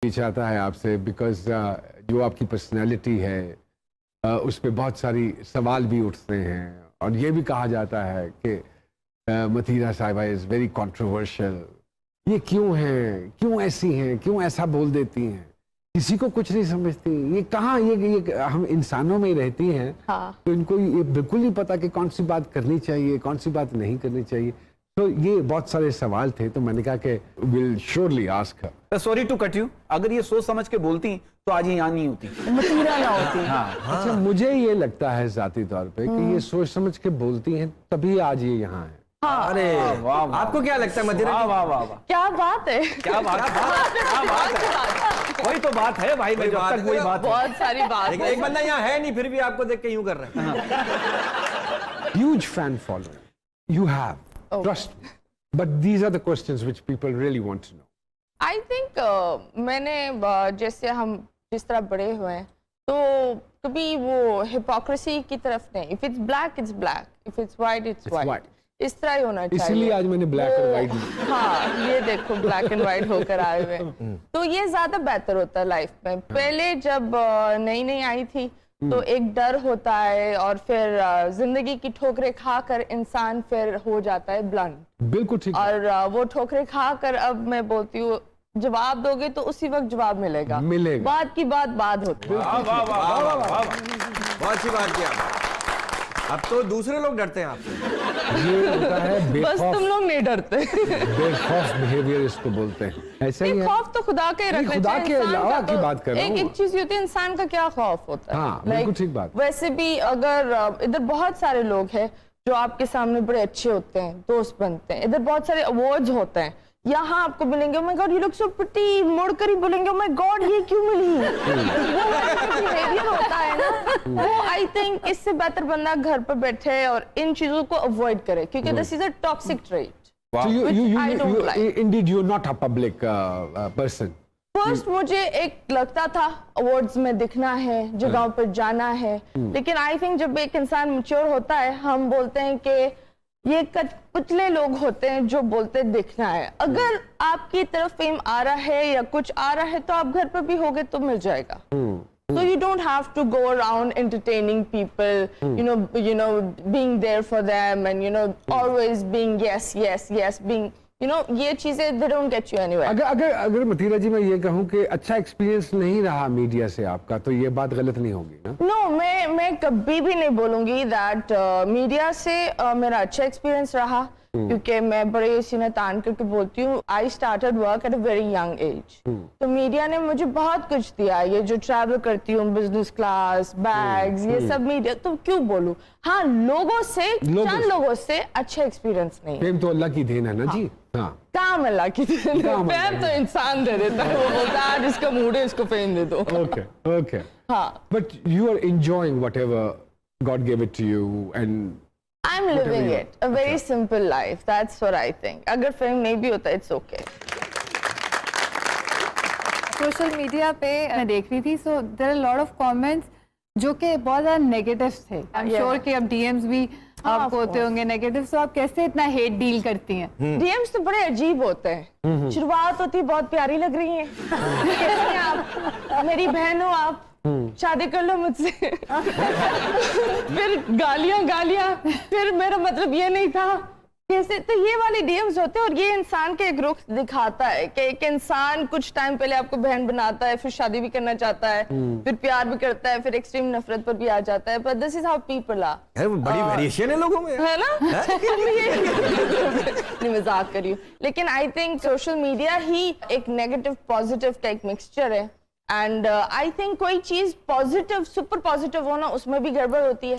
चाहता है आपसे बिकॉज जो आपकी पर्सनैलिटी है उस पर बहुत सारी सवाल भी उठते हैं और ये भी कहा जाता है कि मतीरा साहिबा इज़ वेरी कंट्रोवर्शियल। ये क्यों हैं, क्यों ऐसी हैं, क्यों ऐसा बोल देती हैं, किसी को कुछ नहीं समझती। ये कहाँ ये हम इंसानों में ही रहती हैं। हाँ। तो इनको ये बिल्कुल नहीं पता कि कौन सी बात करनी चाहिए, कौन सी बात नहीं करनी चाहिए। तो ये बहुत सारे सवाल थे, तो मैंने कहा कि will surely ask her. Sorry to cut you, अगर ये सोच समझ के बोलती तो आज ये यहाँ नहीं होती, मतीरा ना होती। हाँ। अच्छा, मुझे ये लगता है जाती तौर पे कि ये सोच समझ के बोलती हैं तभी आज ये यहाँ है। हाँ। अरे वाह, वाह, आपको क्या लगता है मदिरा? वाह वाह वाह वाह, क्या बात है, क्या बात है, वही तो बात है भाई। मैं जब तक वही बात है। बहुत सारी बात लेकिन है। एक बंदा यहाँ है नहीं, फिर भी आपको देख के यूं कर रहे हैं। Huge fan following you have, Oh. trust me. But these are the questions which people really want to know. I think मैंने जैसे हम जिस तरह बड़े हुए हैं तो कभी वो हिपोक्रेसी की तरफ नहीं। If it's black it's black, if it's white it's white. White, इस तरह ही होना चाहिए। इसीलिए आज मैंने ब्लैक और व्हाइट हाँ, ये देखो ब्लैक एंड व्हाइट होकर आए हुए हैं। तो ये ज्यादा बेहतर होता है लाइफ में। पहले जब नई नई आई थी तो एक डर होता है और फिर जिंदगी की ठोकरें खाकर इंसान फिर हो जाता है ब्लंट। बिल्कुल ठीक। और वो ठोकरें खाकर अब मैं बोलती हूँ जवाब दोगे तो उसी वक्त जवाब मिलेगा। बात की बात बाद होती है। वाह वाह वाह वाह वाह वाह, बहुत अच्छी बात किया। अब तो दूसरे लोग डरते हैं आपसे। ये होता है बस बेखौफ, तुम लोग नहीं डरते। बेखौफ बिहेवियर इसको बोलते हैं। ऐसा ही है। खौफ तो खुदा के रखना चाहिए। खुदा के इंसान अलावा का की तो बात कर रहा हूँ। एक चीज होती है, इंसान का क्या खौफ होता है। हाँ, बिल्कुल ठीक बात। वैसे भी अगर इधर बहुत सारे लोग हैं जो आपके सामने बड़े अच्छे होते हैं, दोस्त बनते हैं। इधर बहुत सारे अवार्ड्स होते हैं, यहाँ आपको मिलेंगे, oh my God, you look so pretty, मुड़कर ही बोलेंगे, oh my God, ये क्यों मिली? वो बिहेवियर होता है ना। वो आई थिंक इससे बेहतर बंदा घर पर बैठे और इन चीजों को अवॉइड करे, क्योंकि this is a toxic trait. So I don't like. indeed you're not a public person. First मुझे एक लगता था अवार्ड्स में दिखना है, जगहों पर जाना है, लेकिन आई थिंक जब एक इंसान मैच्योर होता है, हम बोलते हैं कि ये कुचले लोग होते हैं जो बोलते दिखना है। अगर आपकी तरफ फेम आ रहा है या कुछ आ रहा है तो आप घर पर भी होगे तो मिल जाएगा। So you don't have to go around entertaining people, you know, being there for them and always being yes, being ये चीजें they don't get you anywhere. अगर मतीरा जी मैं ये कहूँ कि अच्छा एक्सपीरियंस नहीं रहा मीडिया से आपका, तो ये बात गलत नहीं होगी ना? नो, मैं कभी भी नहीं बोलूंगी दैट मीडिया से मेरा अच्छा एक्सपीरियंस रहा, क्योंकि मैं बड़े सीने तान करके बोलती हूँ। I started work at a very young age, तो मीडिया ने मुझे बहुत कुछ दिया। ये जो ट्रैवल करती हूँ, बिजनेस क्लास, बैग्स, ये सब मीडिया, तो क्यों बोलूं। हाँ, चंद लोगों से अच्छा एक्सपीरियंस नहीं है। फेम तो अल्लाह की देन है ना जी। हाँ, काम अल्लाह की देन है, फेम तो इंसान दे देता है। वो बोलता है जिसका मूड है इसको फेम दे दो। okay. हाँ, But you are enjoying whatever God gave it to you and I'm living it a very simple life. That's what I think. अगर फेम नहीं भी होता, it's okay. सोशल मीडिया पे मैं देख रही थी, so there are lot of comments जो कि बहुत ज़्यादा नेगेटिव थे। आई एम श्योर कि अब डीएम्स भी आपको होते होंगे नेगेटिव, सो आप कैसे इतना हेट डील करती हैं? डीएम्स तो बड़े अजीब होते हैं। शुरुआत होती है बहुत प्यारी लग रही है, कैसी हैं आप, मेरी बहन हो आप, शादी कर लो मुझसे। फिर गालियां, फिर मेरा मतलब ये नहीं था, कैसे। तो ये वाले डीएम्स होते हैं और ये इंसान के एक रुख दिखाता है कि एक इंसान कुछ टाइम पहले आपको बहन बनाता है, फिर शादी भी करना चाहता है, फिर प्यार भी करता है, फिर एक्सट्रीम नफरत पर भी आ जाता है। But this is how people are. बड़ी वेरिएशन है लोगों में, है ना? नहीं, मजाक कर रही हूँ, लेकिन आई थिंक सोशल मीडिया ही एक नेगेटिव पॉजिटिव का एक मिक्सचर है। एंड आई थिंक कोई चीज पॉजिटिव, सुपर पॉजिटिव हो ना, उसमें भी गड़बड़ होती है।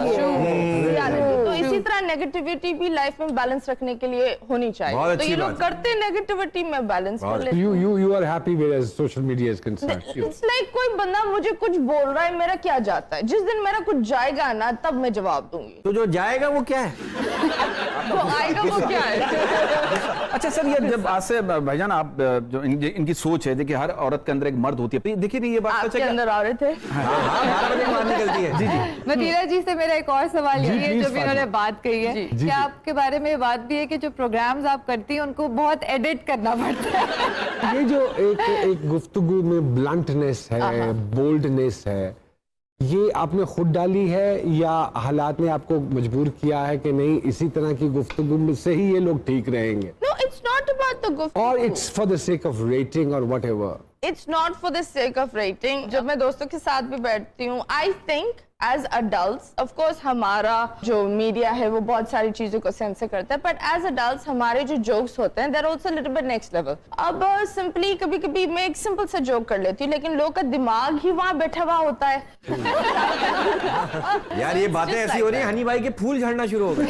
तो इसी तरह नेगेटिविटी भी लाइफ में बैलेंस रखने के लिए होनी चाहिए। तो ये लोग करते नेगेटिविटी में बैलेंस कर लेते। you are happy whereas social media is concerned. It's like कोई बंदा मुझे कुछ बोल रहा है, मेरा क्या जाता है। जिस दिन मेरा कुछ जाएगा ना, तब मैं जवाब दूंगी। तो जो जाएगा वो क्या है? तो आएगा वो क्या है? अच्छा सर, ये जब आज से भाईजान आप जो इनकी सोच है, देखिए हर औरत के अंदर एक मर्द होती है, देखिए नहीं ये बात सच आपके है क्या? अंदर औरत है। हाँ 12 बजे बाहर निकलती है। जी जी मतीरा जी से मेरा एक और सवाल जी, ये है, please, जो भी इन्होंने फातिमा। बात कही है, जी। क्या आपके बारे में ये बात भी है कि जो प्रोग्राम्स आप करती हैं उनको बहुत एडिट करना पड़ता है? ये जो एक गुफ्तगू में ब्लंटनेस है, बोल्डनेस है, ये आपने खुद डाली है या हालात ने आपको मजबूर किया है कि नहीं इसी तरह की गुफ्तगू में से ही ये लोग ठीक रहेंगे, No, it's not about the और गुफ्तगू। It's for the sake of rating और whatever? It's not for the sake of rating. जब मैं दोस्तों के साथ भी बैठती हूँ, I think as adults, of course हमारा जो मीडिया है वो बहुत सारी चीजों को सेंसर करता है, but as adults हमारे जो जोक्स होते हैं, they're also a little bit next level. अब सिंपली कभी-कभी मैं एक सिंपल सा जोक कर लेती हूँ, लेकिन लोग का दिमाग ही वहाँ बैठा हुआ होता है। यार ये बातें Just ऐसी like हो रही है, हनी भाई के फूल झड़ना शुरू हो गए।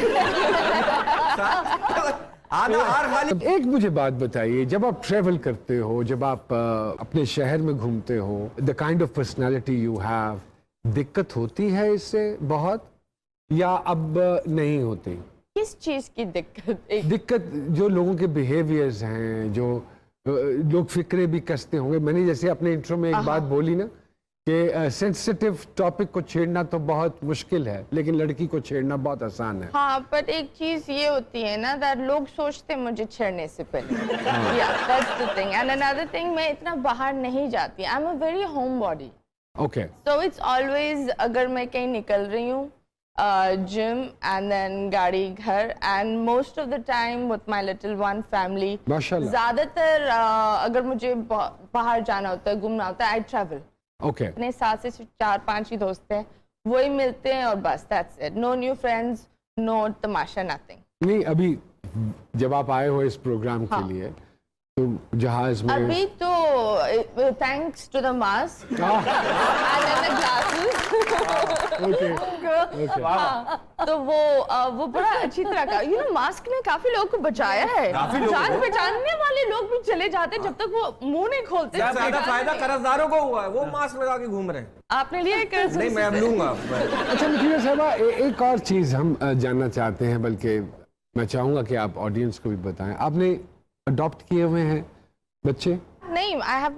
आधा हार खाली। एक मुझे बात बताइए, जब आप ट्रेवल करते हो, जब आप अपने शहर में घूमते हो, the kind of personality you have, दिक्कत होती है इससे बहुत या अब नहीं होती? किस चीज की दिक्कत? एक दिक्कत जो लोगों के बिहेवियर्स हैं, जो लोग फिक्रे भी कसते होंगे। मैंने जैसे अपने इंट्रो में एक बात बोली ना कि सेंसिटिव टॉपिक को छेड़ना तो बहुत मुश्किल है, लेकिन लड़की को छेड़ना बहुत आसान है। हाँ, पर एक चीज ये होती है ना, that लोग सोचते हैं मुझे छेड़ने से पहले। Yeah, that's the thing. And another thing, मैं इतना बाहर नहीं जाती। I'm a very homebody. Okay So it's always, अगर मैं कहीं निकल रही हूँ, जिम and then गाड़ी घर, and most of the time with my little one family. माशाल्लाह। ज्यादातर अगर मुझे बाहर जाना होता है, घूमना होता है, I travel. ओके अपने 7 से 4-5 ही दोस्त हैं, वही मिलते हैं और बस, that's it. No new friends, no Tamasha, nothing. नहीं, अभी जब आप आए हो इस प्रोग्राम के लिए तो जहाज में अभी तो thanks to the mask and then the glasses. हाँ, तो वो बड़ा अच्छी तरह का, मास्क ने काफी लोगों को बचाया है। काफी लोगों जान को। पहचानने वाले लोग भी चले जाते हैं जब तक वो मुंह नहीं खोलते। ज्यादा फायदा कर्जदारों को हुआ है, वो मास्क लगा के घूम रहे हैं। आपने लिए कर्ज? नहीं मैं अब लूंगा। अच्छा मतीरा साहबा, एक और चीज हम जानना चाहते हैं, बल्कि मैं चाहूंगा कि आप ऑडियंस को भी बताएं, आपने अडॉप्ट किए हुए हैं बच्चे? नहीं, I have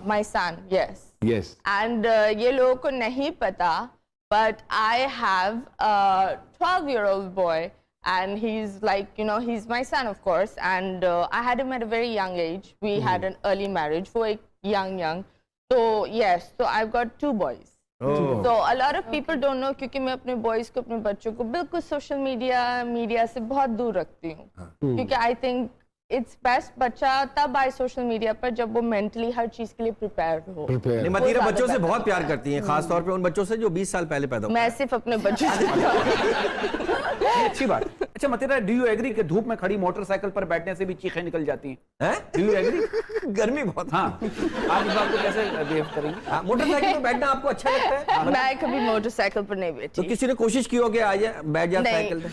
my son, yes. Yes. And ये लोगों को नहीं पता, but I have a 12-year-old boy, and he's like, he's my son, of course, and I had him at a very young age. We had an early marriage, वो एक young. So yes, so I've got 2 boys. So a lot of people don't know, क्योंकि मैं अपने boys को, अपने बच्चों को बिल्कुल social media से बहुत दूर रखती हूँ, क्योंकि I think it's best बच्चा तब आए सोशल मीडिया पर जब वो मेंटली हर चीज के लिए प्रिपेयर हो। नहीं मतीरा बच्चों से बहुत प्यार करती हैं, खास तौर पे उन बच्चों से जो 20 साल पहले पैदा हुए। मैं सिर्फ अपने बच्चों से ये अच्छी बात। अच्छा मतीरा, डू यू एग्री कि धूप में खड़ी मोटरसाइकिल पर बैठने से भी चीखें निकल जाती हैं? हैं? Do you agree? गर्मी बहुत। हाँ, आप इस बात को कैसे बिहेव करेंगे? हाँ, मोटरसाइकिल पर बैठना आपको अच्छा लगता है? मैं कभी मोटरसाइकिल पर नहीं तो बैठी। किसी ने कोशिश की हो कि आ जाए बैठ जा नहीं। साइकिल पे?